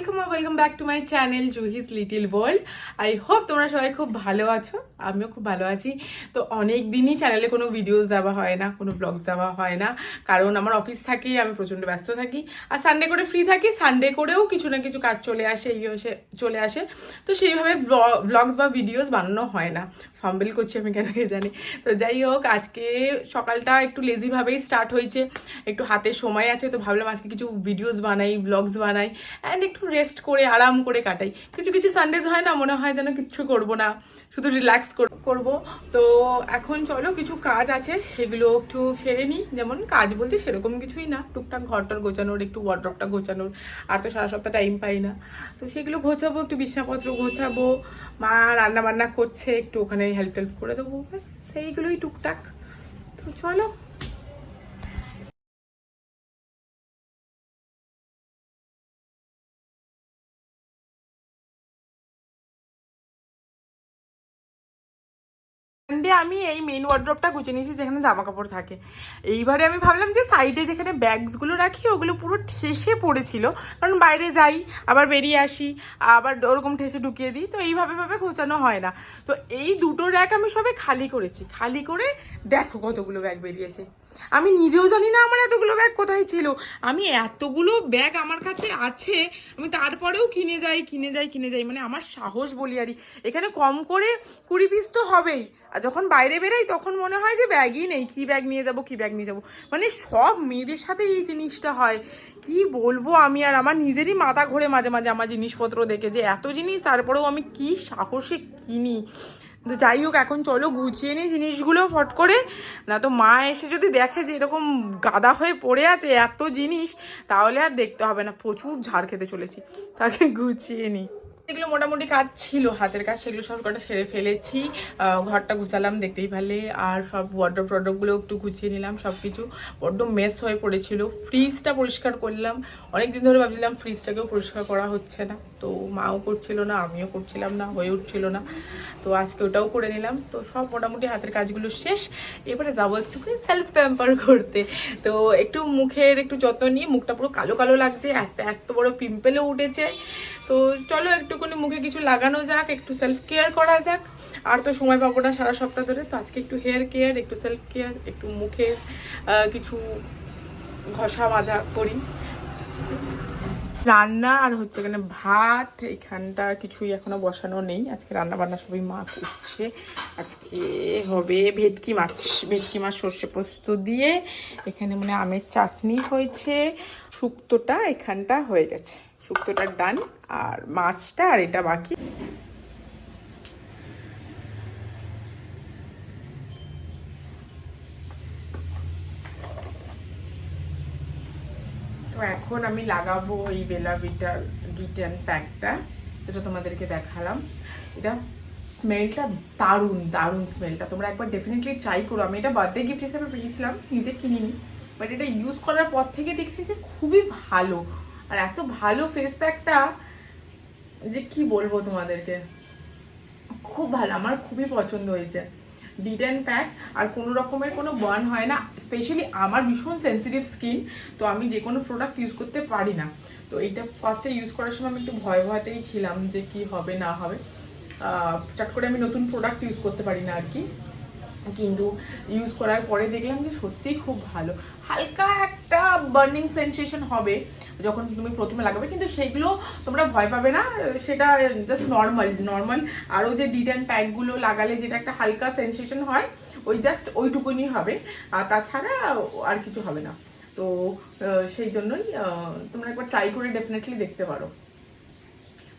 Welcome back to my channel Juhi's little world. I hope তোমরা সবাই খুব ভালো আছো, আমিও খুব ভালো আছি। তো অনেক দিনই চ্যানেলে কোনো ভিডিওস দেওয়া হয় না, কোনো ব্লগস দেওয়া হয় না, কারণ আমার অফিস থাকে, আমি প্রচণ্ড ব্যস্ত থাকি। আর সানডে করে ফ্রি থাকি, সানডে করেও কিছু না কিছু কাজ চলে আসে। তো সেইভাবে ব্লগস বা ভিডিওস বানানো হয় না। ফাম্বেল করছি আমি, কেন কে জানি। তো যাই হোক, আজকে সকালটা একটু লেজিভাবেই স্টার্ট হয়েছে, একটু হাতে সময় আছে, তো ভাবলাম আজকে কিছু ভিডিওস বানাই, ব্লগস বানাই, অ্যান্ড একটু রেস্ট করে আরাম করে কাটাই। কিছু কিছু সানডেজ হয় না, মনে হয় যেন কিচ্ছু করব না, শুধু রিল্যাক্স করব। তো এখন চলো কিছু কাজ আছে, সেগুলো একটু সেরে নিই। যেমন কাজ বলতে সেরকম কিছুই না, টুকটাক ঘরটার গোছানোর, একটু ওয়ার্ড্রপটা গোছানোর। আর তো সারা সপ্তাহ টাইম পাই না, তো সেগুলো গোছাবো, একটু বিছানাপত্র গোছাবো। মা রান্না বান্না করছে, একটু ওখানে হেল্প করে দেবো, ব্যাস সেইগুলোই টুকটাক। তো চলো। সানডে আমি এই মেন ওয়ার্ড্রপটা গুছিয়ে নিয়েছি, যেখানে জামা কাপড় থাকে। এইবারে আমি ভাবলাম যে সাইডে যেখানে ব্যাগসগুলো রাখি ওগুলো পুরো ঠেসে পড়েছিল, কারণ বাইরে যাই আবার বেরিয়ে আসি, আবার ওরকম ঠেসে ঢুকিয়ে দিই, তো এইভাবে গোছানো হয় না। তো এই দুটো র্যাক আমি সবে খালি করেছি, খালি করে দেখো কতগুলো ব্যাগ বেরিয়েছে। আমি নিজেও জানি না আমার এতগুলো ব্যাগ কোথায় ছিল। আমি এতগুলো ব্যাগ আমার কাছে আছে, আমি তারপরেও কিনে যাই, মানে আমার সাহস বলিয়ারি। এখানে কম করে 20 পিস তো হবেই, আর যখন বাইরে বেরাই তখন মনে হয় যে ব্যাগই নেই, কি ব্যাগ নিয়ে যাব। মানে সব মেয়েদের সাথে এই জিনিসটা হয়, কি বলবো আমি। আর আমার নিজেরই মাথা ঘোরে মাঝে মাঝে আমার জিনিসপত্র দেখে, যে এত জিনিস তারপরেও আমি কি সাহসে কিনি। তো যাই হোক, এখন চলো গুছিয়ে নিই জিনিসগুলো ফট করে, না তো মা এসে যদি দেখে যে এরকম গাদা হয়ে পড়ে আছে এত জিনিস, তাহলে আর দেখতে হবে না, প্রচুর ঝাড় খেতে চলেছি। তাকে গুছিয়ে নিই। এগুলো মোটামুটি কাজ ছিল, হাতের কাজ, সেগুলো সব কটা সেরে ফেলেছি। ঘরটা গুছালাম দেখতেই পারলে, আর সব ওয়ার্ড্রপগুলো একটু গুছিয়ে নিলাম। সব কিছু বড্ড মেস হয়ে পড়েছিল। ফ্রিজটা পরিষ্কার করলাম, অনেকদিন ধরে ভাবছিলাম ফ্রিজটাকেও পরিষ্কার করা হচ্ছে না, তো মাও করছিল না, আমিও করছিলাম না, হয়ে উঠছিল না। তো আজকে ওটাও করে নিলাম। তো সব মোটামুটি হাতের কাজগুলো শেষ। এবারে যাবো একটু সেলফ প্যাম্পার করতে। তো একটু মুখের একটু যত্ন নিয়ে, মুখটা পুরো কালো কালো লাগছে, এত বড় পিম্পেলও উঠেছে। তো চলো একটুখানি মুখে কিছু লাগানো যাক, একটু সেলফ কেয়ার করা যাক। আর তো সময় পাবো না সারা সপ্তাহ ধরে, তো আজকে একটু হেয়ার কেয়ার, একটু সেলফ কেয়ার, একটু মুখের কিছু ঘষা মাজা করি। রান্না আর হচ্ছে এখানে ভাত, এখানটা কিছুই এখনো বসানো নেই। আজকে রান্না বান্না সবই মা করছে। আজকে হবে ভেটকি মাছ সর্ষে পোস্ত দিয়ে। এখানে মানে আমের চাটনি হয়েছে, শুক্তোটা এখানটা হয়ে গেছে, শুক্তোটার ডান, আর মাছটা আর এটা বাকি। তো এখন আমি লাগাবো এই বেলা ভিটার ডিটেন প্যাকটা, যেটা তোমাদেরকে দেখালাম। এটা স্মেলটা দারুণ স্মেলটা, তোমরা একবার ডেফিনেটলি ট্রাই করো। আমি এটা বার্থডে গিফট হিসেবে পেয়েছিলাম, নিজে কিনিনি, বাট এটা ইউজ করার পর থেকে দেখছি যে খুবই ভালো। আর এত ভালো ফেস প্যাকটা যে কি বলবো তোমাদেরকে, খুব ভালো, আমার খুবই পছন্দ হয়েছে ডিটেন প্যাক। আর কোনো রকমের কোনো বার্ন হয় না, স্পেশালি আমার ভীষণ সেন্সিটিভ স্কিন, তো আমি যে কোনো প্রোডাক্ট ইউজ করতে পারি না। তো এইটা ফার্স্টে ইউজ করার সময় আমি একটু ভয়তেই ছিলাম যে কি হবে না হবে, চট করে আমি নতুন প্রোডাক্ট ইউজ করতে পারি না আর কি। কিন্তু ইউজ করার পরে দেখলাম যে সত্যিই খুব ভালো। হালকা একটা বার্নিং সেন্সেশন হবে যখন তুমি প্রথমে লাগাবে, কিন্তু সেগুলো তোমরা ভয় পাবে না, সেটা জাস্ট নর্মাল। আরও যে ডিটেন প্যাকগুলো লাগালে যেটা একটা হালকা সেন্সেশন হয়, ওই জাস্ট ওইটুকুনি হবে, আর তাছাড়া আর কিছু হবে না। তো সেই জন্যই তোমরা একবার ট্রাই করে ডেফিনেটলি দেখতে পারো,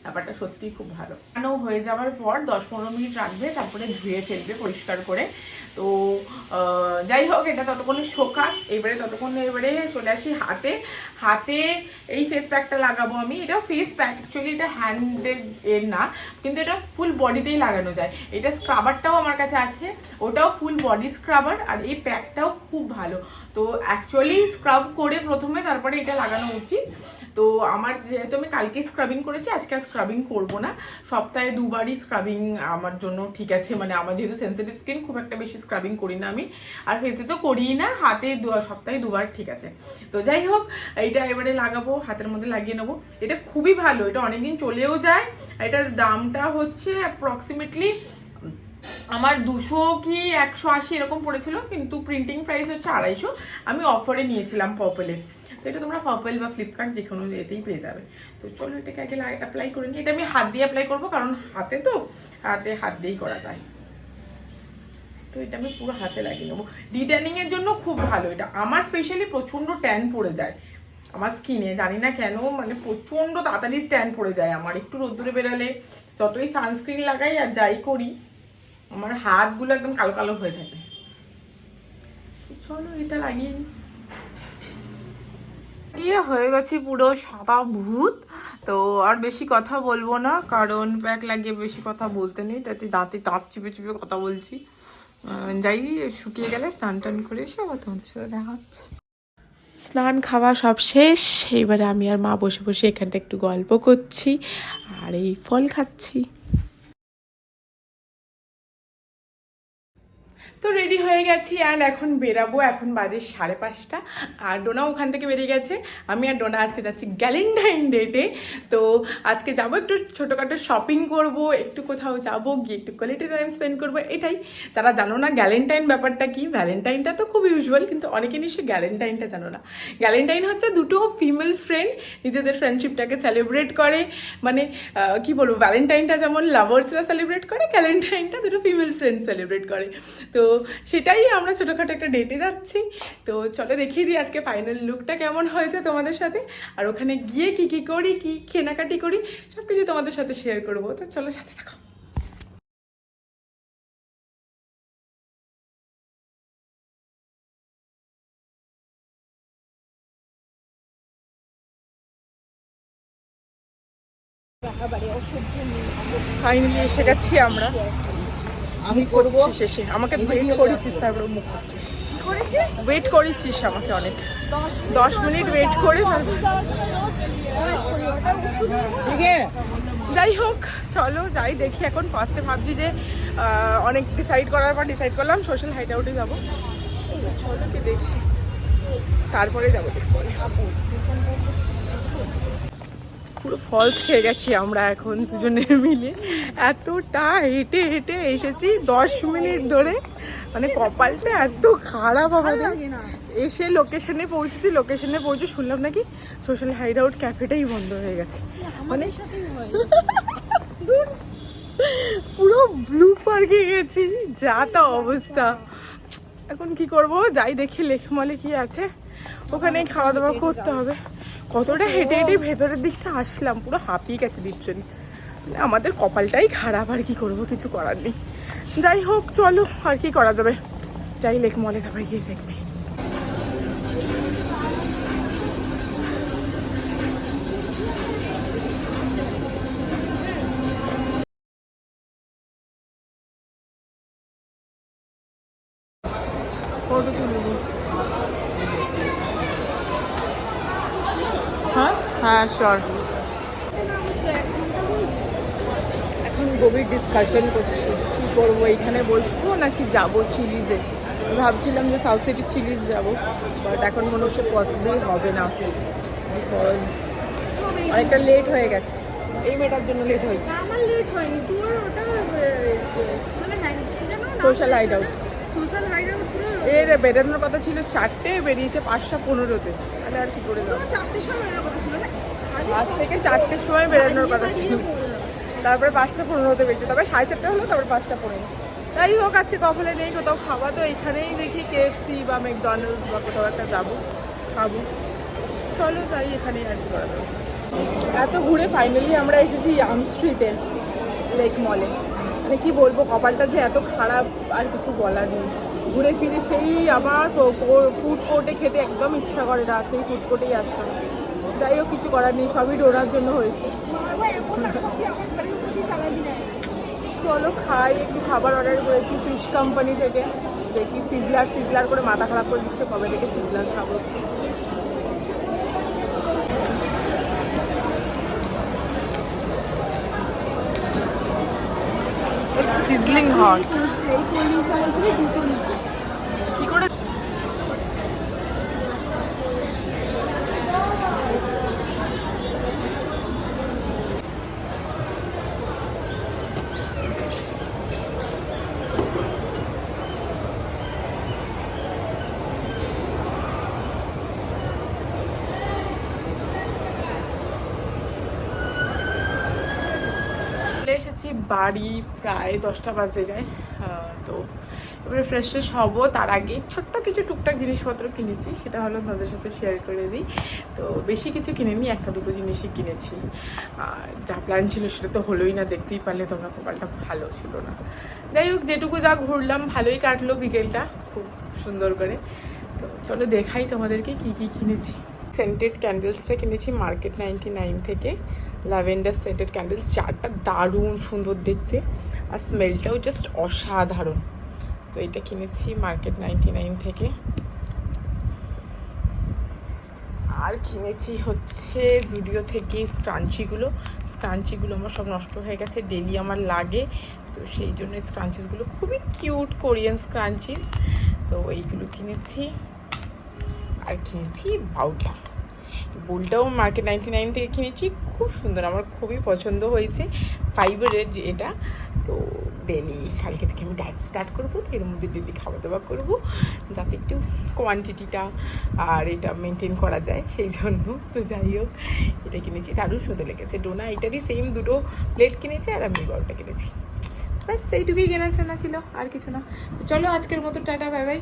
ব্যাপারটা সত্যিই খুব ভালো। কেন হয়ে যাওয়ার পর 10-15 মিনিট রাখবে, তারপরে ধুয়ে ফেলবে পরিষ্কার করে। তো যাই হোক, এটা ততক্ষণে শোকাক। এবারে চলে আসি হাতে এই ফেস প্যাকটা লাগাবো আমি। এটা ফেস প্যাক, অ্যাকচুয়ালি এটা হ্যান্ডের এর না, কিন্তু এটা ফুল বডিতেই লাগানো যায়। এটা স্ক্রাবারটাও আমার কাছে আছে, ওটাও ফুল বডি স্ক্রাবার, আর এই প্যাকটাও খুব ভালো। তো অ্যাকচুয়ালি স্ক্রাব করে প্রথমে তারপরে এটা লাগানো উচিত। তো আমার যেহেতু আমি কালকে স্ক্রাবিং করেছি, আজকে স্ক্রাবিং করবো না, সপ্তাহে 2বারই স্ক্রাবিং আমার জন্য ঠিক আছে। মানে আমার যেহেতু সেন্সিটিভ স্কিন, খুব একটা বেশি স্ক্রাবিং করি না আমি, আর ফেসে তো করিই না, হাতে সপ্তাহে 2বার ঠিক আছে। তো যাই হোক, এইটা এবারে লাগাবো, হাতের মধ্যে লাগিয়ে নেবো। এটা খুবই ভালো, এটা অনেকদিন চলেও যায়। এটার দামটা হচ্ছে অ্যাপ্রক্সিমেটলি আমার 200 কি 180 এরকম পড়েছিল, কিন্তু প্রিন্টিং প্রাইস হচ্ছে 250। আমি অফারে নিয়েছিলাম পার্পলে। তো এটা তোমরা পার্পল বা ফ্লিপকার্ট যে কোনো এতেই পেয়ে যাবে। তো চলো এটাকে আগে অ্যাপ্লাই করে নিই। এটা আমি হাত দিয়ে অ্যাপ্লাই করবো, কারণ হাতে তো হাত দিয়েই করা যায়। তো এটা আমি পুরো হাতে লাগিয়ে নেবো। ডিট্যানিংয়ের জন্য খুব ভালো এটা। আমার স্পেশালি প্রচণ্ড ট্যান পড়ে যায় আমার স্কিনে, জানি না কেন, মানে প্রচণ্ড তাড়াতাড়ি ট্যান পড়ে যায় আমার। একটু রোদ্দুরে বেরালে, যতই সানস্ক্রিন লাগাই আর যাই করি, আমার হাতগুলো একদম কালো কালো হয়ে থাকে। চলো এটা লাগিয়ে নিই। হয়ে গেছি পুরো সাদা ভূত। তো আর বেশি কথা বলবো না, কারণ প্যাক লাগিয়ে বেশি কথা বলতে নেই, তাতে দাঁত চিপে চিপে কথা বলছি। যাই, শুকিয়ে গেলে স্নান টান করে এসে আবার তোমাদের সাথে দেখা হচ্ছে। স্নান খাওয়া সব শেষ, এবারে আমি আর মা বসে বসে এখানটা একটু গল্প করছি আর এই ফল খাচ্ছি। তো রেডি হয়ে গেছি অ্যান্ড এখন বেরাবো। এখন বাজে 5:30, আর ডোনা ওখান থেকে বেরিয়ে গেছে। আমি আর ডোনা আজকে যাচ্ছি গ্যালেন্টাইন ডেটে। তো আজকে যাবো, একটু ছোটোখাটো শপিং করব, একটু কোথাও যাবো, গিয়ে একটু কোয়ালিটি টাইম স্পেন্ড করবো, এটাই। যারা জানো না গ্যালেন্টাইন ব্যাপারটা কি, ভ্যালেন্টাইনটা তো খুব ইউজুয়াল, কিন্তু অনেকে নিশ্চয়ই গ্যালেন্টাইনটা জানো না। গ্যালেন্টাইন হচ্ছে দুটো ফিমেল ফ্রেন্ড নিজেদের ফ্রেন্ডশিপটাকে সেলিব্রেট করে। মানে কি বলবো, ভ্যালেন্টাইনটা যেমন লাভার্সরা সেলিব্রেট করে, গ্যালেন্টাইনটা দুটো ফিমেল ফ্রেন্ড সেলিব্রেট করে। তো সেটাই আমরা ছোটোখাটো একটা ডেটে যাচ্ছি। তো চলো দেখিয়ে দিই আজকে ফাইনাল লুকটা কেমন হয়েছে তোমাদের সাথে, আর ওখানে গিয়ে কি কি করি, কি কেনাকাটি করি, সব কিছু তোমাদের সাথে শেয়ার করবো। তো চলো সাথে থাকো। ফাইনালি এসে গেছি আমরা। আমি করবো শেষে, আমাকে ওয়েট করেছিস, তারপরে মুখ করছিস, ওয়েট করেছিস আমাকে অনেক, 10 মিনিট ওয়েট করে। যাই হোক, চলো যাই দেখি। এখন ফার্স্টে ভাবছি যে অনেক ডিসাইড করার পর ডিসাইড করলাম সোশ্যাল হাইড আউটে যাবো। চলো কি দেখি, তারপরে যাবো। পুরো ফলস খেয়ে গেছি আমরা এখন দুজনে মিলে, এতটা হেঁটে হেঁটে এসেছি 10 মিনিট ধরে। মানে কপালটা এত খারাপ আমাদের। এসে লোকেশনে পৌঁছেছি, লোকেশনে পৌঁছে শুনলাম নাকি সোশ্যাল হাইড আউট ক্যাফেটাই বন্ধ হয়ে গেছে। মানে পুরো ব্লু পার্কে গেছি, যা তা অবস্থা। এখন কি করব, যাই দেখি লেকমলে কি আছে, ওখানে খাওয়া দাওয়া করতে হবে। কতটা হেঁটে হেঁটে ভেতরের দিকটা আসলাম, পুরো হাঁপিয়ে গেছে লিটারালি। আমাদের কপালটাই খারাপ, আর কি করব, কিছু করার নেই। যাই হোক চলো, আর কি করা যাবে, যাই লেকমলে তারপরে গিয়ে দেখছি। ফটো তুলবো। হ্যাঁ হ্যাঁ শিওর। এখন গভীর ডিসকাশন করছি কি করবো, এইখানে বসবো নাকি যাবো চিলিজে। ভাবছিলাম যে সাউথ সিটির চিলিজ যাবো, বাট এখন মনে হচ্ছে পসিবল হবে না, বিকজ অনেকটা লেট হয়ে গেছে। এই মেয়েটার জন্য লেট হয়েছে। আমার লেট হয়নি, তোর ওটা মানে social hide out. Social hide out পুরো এর বেরোনোর কথা ছিল 4টে, বেরিয়েছে 5:15-তে। তাহলে আর কি করে যাবো, 4টের সময় বেরোনোর কথা ছিল না, আজ থেকে 4টের সময় বেরোনোর কথা ছিল, তারপরে 5:15-তে বেরিয়েছে, তারপরে 4:30 হলো, তারপরে 5:15। যাই হোক, আজকে কপালে নেই কোথাও খাওয়া, তো এইখানেই দেখি KFC বা ম্যাকডোনাল্ডস বা কোথাও একটা যাবো, খাবো। চলো যাই, এখানেই আর কি করা যাবে। এত ঘুরে ফাইনালি আমরা এসেছি ইয়াং স্ট্রিটে, লেক মলে। মানে কি বলবো, কপালটা যে এত খারাপ আর কিছু বলার নেই। ঘুরে ফিরে সেই আমার ফুড কোর্টে খেতে একদম ইচ্ছা করে না, সেই ফুড কোর্টেই আসতাম। যাই হোক, কিছু করার নেই, সবই ডোনার জন্য হয়েছে। চলো খাই, একটু খাবার অর্ডার করেছি ফিশ কোম্পানি থেকে, দেখি সিজলার করে মাথা খারাপ করে দিচ্ছে, কবে থেকে সিজলার খাবো। সিজলিং হট এই কোল্ড ড্রিঙ্কসটা বলছিল দুটো নিতে। কি করে চলে এসেছি বাড়ি, প্রায় 10টা বাজতে যায়। তো এবারে ফ্রেশ ফ্রেশ হবো, তার আগে ছোট্ট কিছু টুকটাক জিনিসপত্র কিনেছি, সেটা হলো তাদের সাথে শেয়ার করে দিই। তো বেশি কিছু কিনিনি, একটা দুটো জিনিসই কিনেছি। আর যা প্ল্যান ছিল সেটা তো হলোই না, দেখতেই পারলে তোমরা, কপালটা ভালো ছিল না। যাই হোক, যেটুকু যা ঘুরলাম ভালোই কাটলো বিকেলটা খুব সুন্দর করে। তো চলো দেখাই তোমাদেরকে কি কি কিনেছি। সেন্টেড ক্যান্ডেলসটা কিনেছি মার্কেট 99 থেকে, ল্যাভেন্ডার সেন্টেড ক্যান্ডেলস, চারটা দারুণ সুন্দর দেখতে আর স্মেলটাও জাস্ট অসাধারণ। তো এটা কিনেছি মার্কেট 99 থেকে। আর কিনেছি হচ্ছে জুডিও থেকে স্ক্রাঞ্চিগুলো। স্ক্রাঞ্চিগুলো আমার সব নষ্ট হয়ে গেছে, ডেলি আমার লাগে, তো সেই জন্য স্ক্রাঞ্চিসগুলো খুবই কিউট কোরিয়ান স্ক্রাঞ্চিস, তো এইগুলো কিনেছি। আর কিনেছি বাউলটা, বোলটাও মার্কেট 99 থেকে কিনেছি, খুব সুন্দর, আমার খুবই পছন্দ হয়েছে, ফাইবারের এটা। তো ডেলি কালকে থেকে আমি ডায়েট স্টার্ট করবো, তো এর মধ্যে ডেলি খাওয়া দাওয়া করবো, যাতে একটু কোয়ান্টিটিটা আর এটা মেনটেন করা যায়, সেই জন্য। তো যাই হোক, এটা কিনেছি, দারুণ সুন্দর লেগেছে। ডোনা এটারই সেম দুটো প্লেট কিনেছি, আর আমি বড়টা কিনেছি। ব্যাস সেইটুকুই কেনার ছিল, আর কিছু না। তো চলো আজকের মতো টাটা, বাই বাই।